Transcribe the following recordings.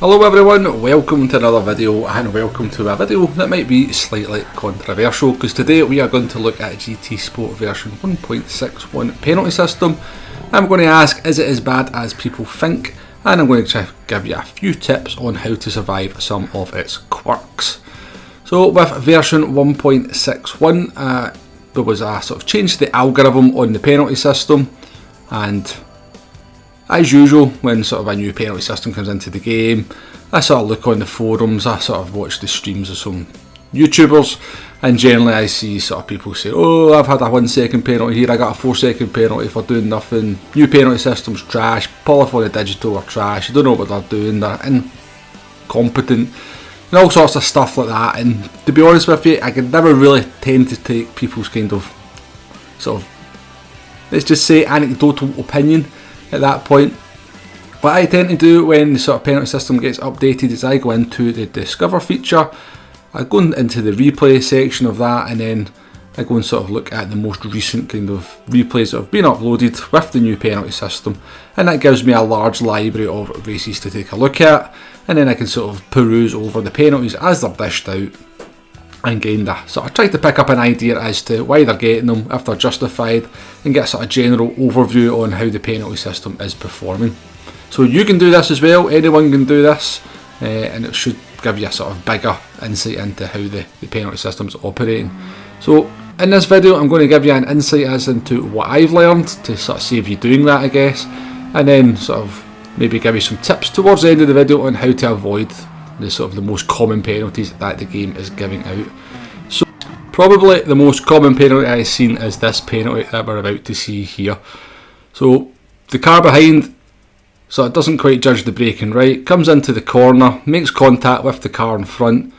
Hello everyone, welcome to another video, and welcome to a video that might be slightly controversial, because today we are going to look at GT Sport version 1.61 penalty system. I'm going to ask, is it as bad as people think? And I'm going to try to give you a few tips on how to survive some of its quirks. So with version 1.61, there was a sort of change to the algorithm on the penalty system, and as usual, when sort of a new penalty system comes into the game, I sort of look on the forums, I sort of watch the streams of some YouTubers, and generally I see sort of people say, oh, I've had a 1 second penalty here, I got a 4 second penalty for doing nothing, new penalty system's trash, Polyphony Digital are trash, you don't know what they're doing, they're incompetent, and all sorts of stuff like that. And to be honest with you, I could never really tend to take people's kind of, sort of, let's just say, anecdotal opinion at that point. What I tend to do when the sort of penalty system gets updated is I go into the Discover feature, I go into the replay section of that, and then I go and sort of look at the most recent kind of replays that have been uploaded with the new penalty system, and that gives me a large library of races to take a look at, and then I can sort of peruse over the penalties as they're dished out, and kind of sort of try to pick up an idea as to why they're getting them, if they're justified, and get a sort of general overview on how the penalty system is performing. So you can do this as well, anyone can do this, and it should give you a sort of bigger insight into how the penalty system's operating. So in this video I'm going to give you an insight as into what I've learned to sort of save you doing that, I guess, and then sort of maybe give you some tips towards the end of the video on how to avoid the sort of the most common penalties that the game is giving out. So probably the most common penalty I've seen is this penalty that we're about to see here. So the car behind, so it doesn't quite judge the braking right, comes into the corner, makes contact with the car in front.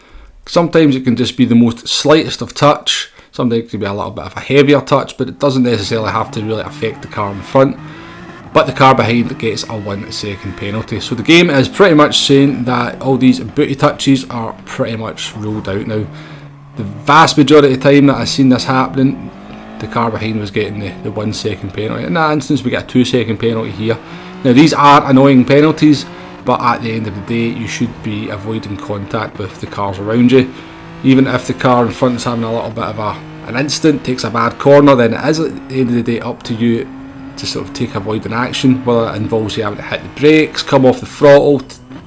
Sometimes it can just be the most slightest of touch, sometimes it can be a little bit of a heavier touch, but it doesn't necessarily have to really affect the car in front. But the car behind gets a 1 second penalty. So the game is pretty much saying that all these booty touches are pretty much ruled out now. The vast majority of the time that I've seen this happening, the car behind was getting the 1 second penalty. In that instance we get a 2 second penalty here. Now these are annoying penalties, but at the end of the day you should be avoiding contact with the cars around you. Even if the car in front is having a little bit of an instant, takes a bad corner, then it is at the end of the day up to you to sort of take avoiding action, whether it involves you having to hit the brakes, come off the throttle,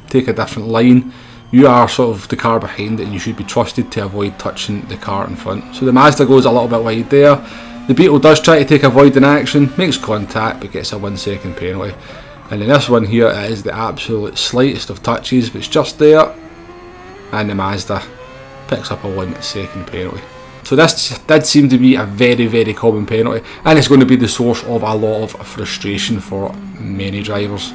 take a different line. You are sort of the car behind it, and you should be trusted to avoid touching the car in front. So the Mazda goes a little bit wide there. The Beetle does try to take avoiding action, makes contact, but gets a 1 second penalty. And in this one here, it is the absolute slightest of touches, but it's just there, and the Mazda picks up a 1 second penalty. So this did seem to be a very, very common penalty, and it's going to be the source of a lot of frustration for many drivers.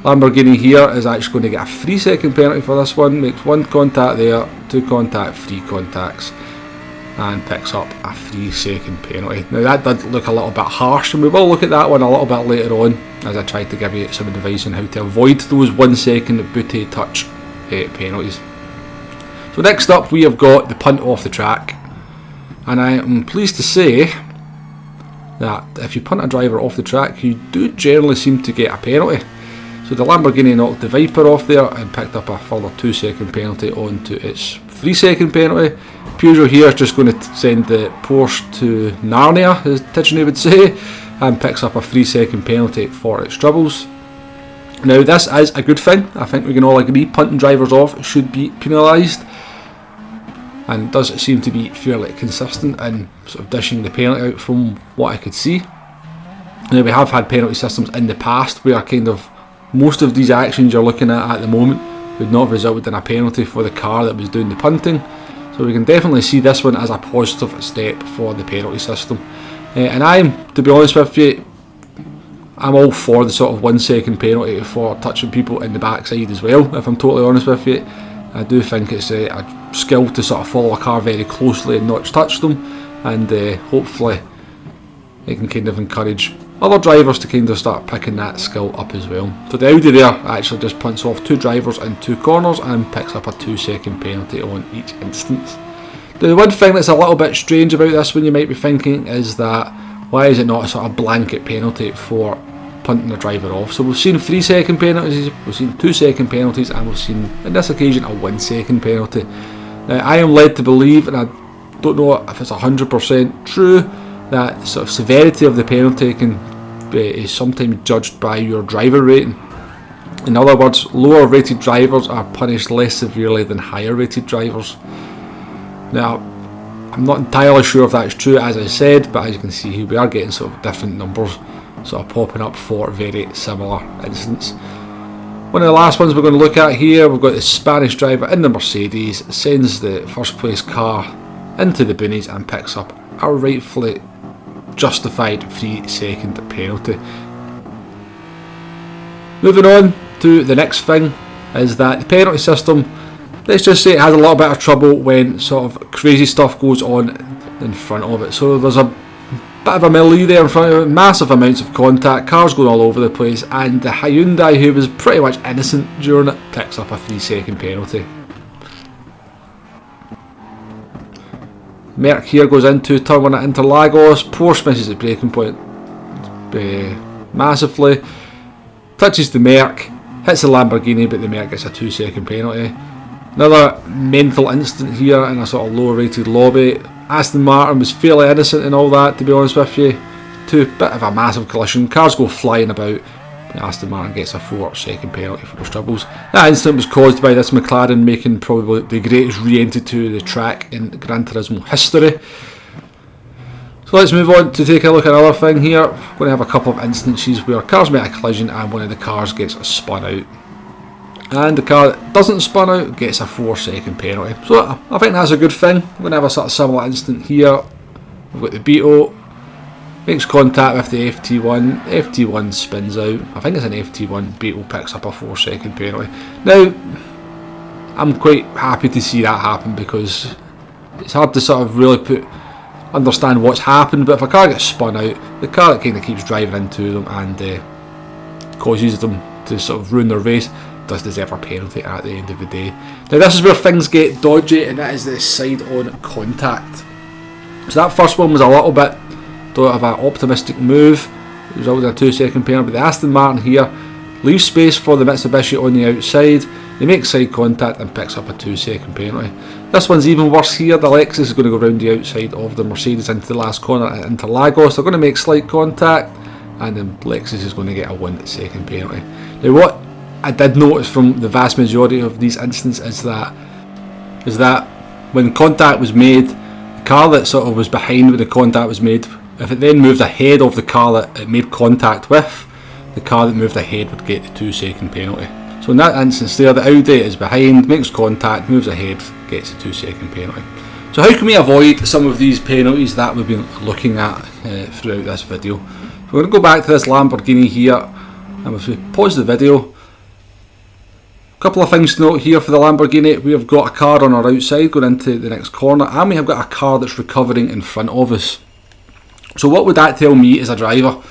Lamborghini here is actually going to get a 3 second penalty for this one, makes 1 contact there, 2 contact, 3 contacts, and picks up a 3 second penalty. Now that did look a little bit harsh, and we will look at that one a little bit later on, as I tried to give you some advice on how to avoid those 1 second booty touch penalties. So next up we have got the punt off the track. And I am pleased to say that if you punt a driver off the track, you do generally seem to get a penalty. So the Lamborghini knocked the Viper off there and picked up a further 2 second penalty onto its 3 second penalty. Peugeot here is just going to send the Porsche to Narnia, as Ticheney would say, and picks up a 3 second penalty for its troubles. Now this is a good thing. I think we can all agree punting drivers off should be penalised, and does seem to be fairly consistent in sort of dishing the penalty out from what I could see. Now we have had penalty systems in the past where kind of most of these actions you're looking at the moment would not have resulted in a penalty for the car that was doing the punting. So we can definitely see this one as a positive step for the penalty system. And to be honest with you, I'm all for the sort of 1 second penalty for touching people in the backside as well, if I'm totally honest with you. I do think it's a skill to sort of follow a car very closely and not touch them, and hopefully it can kind of encourage other drivers to kind of start picking that skill up as well. So the Audi there actually just punts off 2 drivers in 2 corners and picks up a 2 second penalty on each instance. The one thing that's a little bit strange about this one, you might be thinking, is that why is it not a sort of blanket penalty for punting the driver off. So we've seen 3 second penalties, we've seen 2 second penalties, and we've seen, on this occasion, a 1 second penalty. Now, I am led to believe, and I don't know if it's 100% true, that sort of severity of the penalty is sometimes judged by your driver rating. In other words, lower rated drivers are punished less severely than higher rated drivers. Now, I'm not entirely sure if that's true, as I said, but as you can see here, we are getting sort of different numbers sort of popping up for very similar incidents. One of the last ones we're going to look at here, we've got the Spanish driver in the Mercedes, sends the first place car into the boonies and picks up a rightfully justified 3 second penalty. Moving on to the next thing is that the penalty system, let's just say it has a little bit of trouble when sort of crazy stuff goes on in front of it. So there's a bit of a melee there in front of it, massive amounts of contact, cars going all over the place, and the Hyundai, who was pretty much innocent during it, picks up a 3 second penalty. Merc here goes into turn 1 at Interlagos, Porsche misses the braking point massively, touches the Merc, hits the Lamborghini, but the Merc gets a 2 second penalty. Another mental incident here in a sort of low rated lobby. Aston Martin was fairly innocent and all that, to be honest with you. Bit of a massive collision, cars go flying about, Aston Martin gets a 4 second penalty for those troubles. That incident was caused by this McLaren making probably the greatest re-entry to the track in Gran Turismo history. So let's move on to take a look at another thing here. We're going to have a couple of instances where cars make a collision and one of the cars gets spun out. And the car that doesn't spun out gets a 4 second penalty. So I think that's a good thing. We're going to have a sort of similar incident here. We've got the Beetle, makes contact with the FT1, FT1 spins out, I think it's an FT1, Beetle picks up a 4 second penalty. Now, I'm quite happy to see that happen because it's hard to sort of really understand what's happened, but if a car gets spun out, the car that kind of keeps driving into them and causes them to sort of ruin their race does deserve a penalty at the end of the day. Now this is where things get dodgy, and that is the side on contact. So that first one was a little bit of an optimistic move, it resulted in a 2 second penalty, but the Aston Martin here leaves space for the Mitsubishi on the outside, they make side contact and picks up a 2 second penalty. This one's even worse here, the Lexus is going to go round the outside of the Mercedes into the last corner at Interlagos, they're going to make slight contact and then Lexus is going to get a 1 second penalty. Now what I did notice from the vast majority of these instances is that when contact was made, the car that sort of was behind when the contact was made, if it then moved ahead of the car that it made contact with, the car that moved ahead would get the 2 second penalty. So in that instance there, the Audi is behind, makes contact, moves ahead, gets a 2 second penalty. So how can we avoid some of these penalties that we've been looking at throughout this video? We're going to go back to this Lamborghini here, and if we pause the video, couple of things to note here for the Lamborghini. We have got a car on our outside going into the next corner, and we have got a car that's recovering in front of us. So what would that tell me as a driver?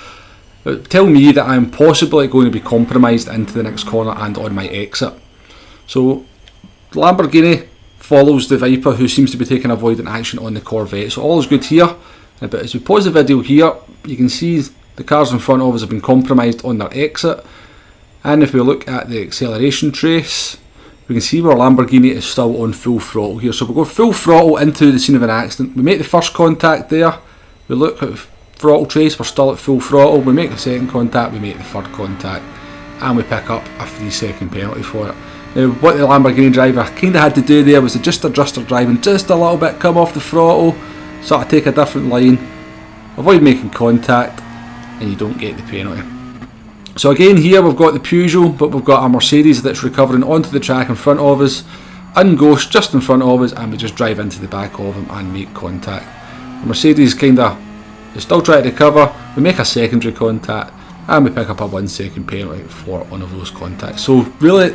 It would tell me that I am possibly going to be compromised into the next corner and on my exit. So the Lamborghini follows the Viper, who seems to be taking avoidant action on the Corvette. So all is good here, but as we pause the video here, you can see the cars in front of us have been compromised on their exit. And if we look at the acceleration trace, we can see where Lamborghini is still on full throttle here. So we go full throttle into the scene of an accident. We make the first contact there. We look at throttle trace, we're still at full throttle. We make the second contact, we make the third contact. And we pick up a 3 second penalty for it. Now what the Lamborghini driver kind of had to do there was to just adjust their driving just a little bit, come off the throttle, sort of take a different line, avoid making contact, and you don't get the penalty. So again here we've got the Peugeot, but we've got a Mercedes that's recovering onto the track in front of us, unghost just in front of us, and we just drive into the back of him and make contact. The Mercedes is still trying to recover, we make a secondary contact and we pick up a 1 second penalty for one of those contacts. So really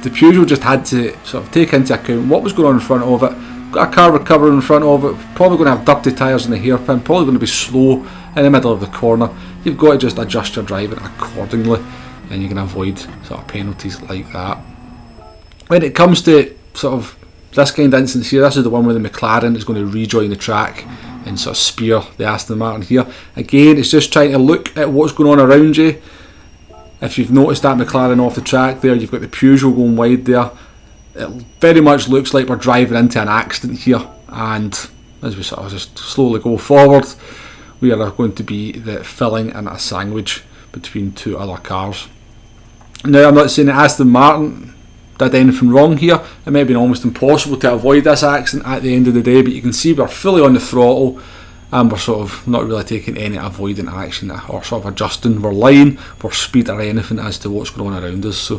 the Peugeot just had to sort of take into account what was going on in front of it. Got a car recovering in front of it, probably going to have dirty tyres in the hairpin, probably going to be slow in the middle of the corner. You've got to just adjust your driving accordingly and you can avoid sort of penalties like that. When it comes to sort of this kind of instance here, this is the one where the McLaren is going to rejoin the track and sort of spear the Aston Martin here. Again, it's just trying to look at what's going on around you. If you've noticed that McLaren off the track there, you've got the Peugeot going wide there. It very much looks like we're driving into an accident here, and as we sort of just slowly go forward, we are going to be the filling in a sandwich between two other cars. Now, I'm not saying that Aston Martin did anything wrong here. It may have been almost impossible to avoid this accident at the end of the day, but you can see we're fully on the throttle and we're sort of not really taking any avoidant action or sort of adjusting our line, our speed or anything as to what's going on around us. So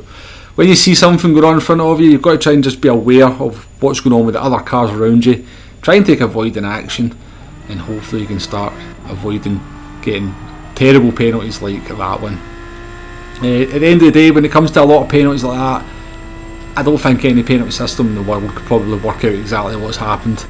when you see something going on in front of you, you've got to try and just be aware of what's going on with the other cars around you. Try and take avoidant action, and hopefully you can start avoiding getting terrible penalties like that one. At the end of the day, when it comes to a lot of penalties like that, I don't think any penalty system in the world could probably work out exactly what's happened.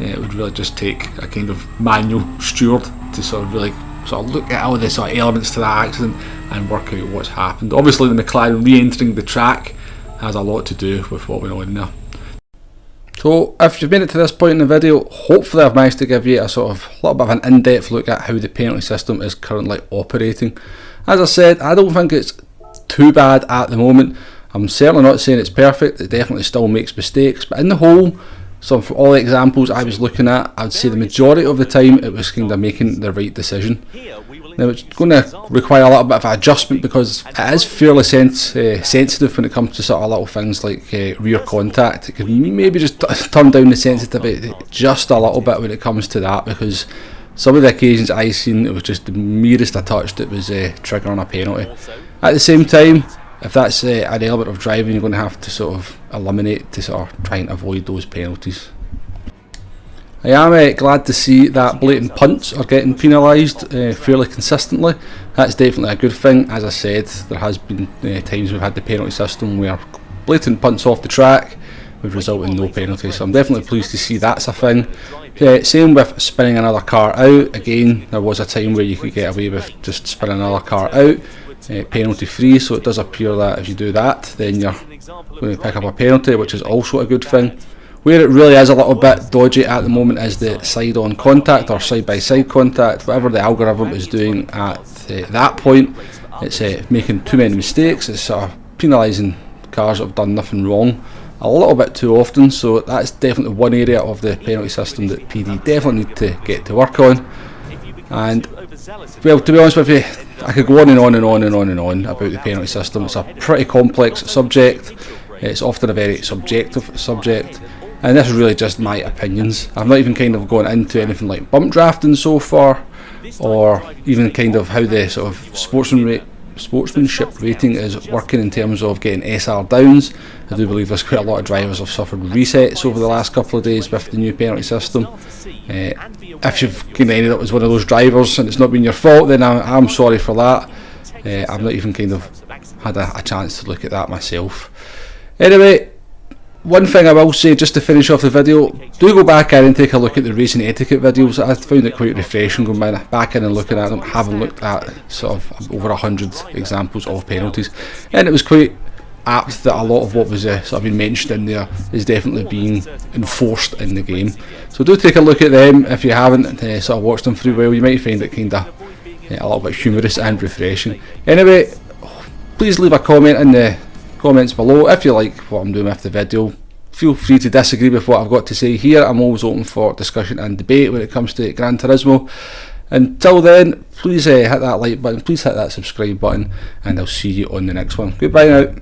It would really just take a kind of manual steward to sort of really sort of look at all the sort of elements to that accident and work out what's happened. Obviously the McLaren re-entering the track has a lot to do with what went on there. So if you've made it to this point in the video, hopefully I've managed to give you a sort of little bit of an in-depth look at how the penalty system is currently operating. As I said, I don't think it's too bad at the moment. I'm certainly not saying it's perfect, it definitely still makes mistakes, but in the whole, so for all the examples I was looking at, I would say the majority of the time it was kind of making the right decision. Now it's going to require a little bit of adjustment because it is fairly sensitive when it comes to sort of little things like rear contact. It could maybe just turn down the sensitivity just a little bit when it comes to that, because some of the occasions I've seen it was just the merest of touch that was triggering a penalty. At the same time, if that's an element of driving, you're going to have to sort of eliminate to sort of try and avoid those penalties. I am glad to see that blatant punts are getting penalised fairly consistently. That's definitely a good thing. As I said, there has been times we've had the penalty system where blatant punts off the track would result in no penalty, so I'm definitely pleased to see that's a thing. Same with spinning another car out. Again, there was a time where you could get away with just spinning another car out penalty free, so it does appear that if you do that then you're going to pick up a penalty, which is also a good thing. Where it really is a little bit dodgy at the moment is the side on contact or side by side contact. Whatever the algorithm is doing at that point, it's making too many mistakes. It's sort of penalising cars that have done nothing wrong a little bit too often, so that's definitely one area of the penalty system that PD definitely need to get to work on. And well, to be honest with you, I could go on and on and on and on and on about the penalty system. It's a pretty complex subject. It's often a very subjective subject, and this is really just my opinions. I've not even kind of gone into anything like bump drafting so far, or even kind of how the sort of sportsmanship rating is working in terms of getting SR downs. I do believe there's quite a lot of drivers have suffered resets over the last couple of days with the new penalty system. If you've kind of ended up as one of those drivers and it's not been your fault, then I'm sorry for that. I've not even kind of had a chance to look at that myself. Anyway, one thing I will say just to finish off the video, do go back in and take a look at the racing etiquette videos. I found it quite refreshing going back in and looking at them, having looked at sort of over 100 examples of penalties, and it was quite apt that a lot of what was sort of been mentioned in there is definitely being enforced in the game. So do take a look at them if you haven't sort of watched them through well. You might find it kind of a little bit humorous and refreshing. Anyway, please leave a comment in the comments below if you like what I'm doing with the video. Feel free to disagree with what I've got to say here. I'm always open for discussion and debate when it comes to Gran Turismo. Until then, please hit that like button, please hit that subscribe button, and I'll see you on the next one. Goodbye now.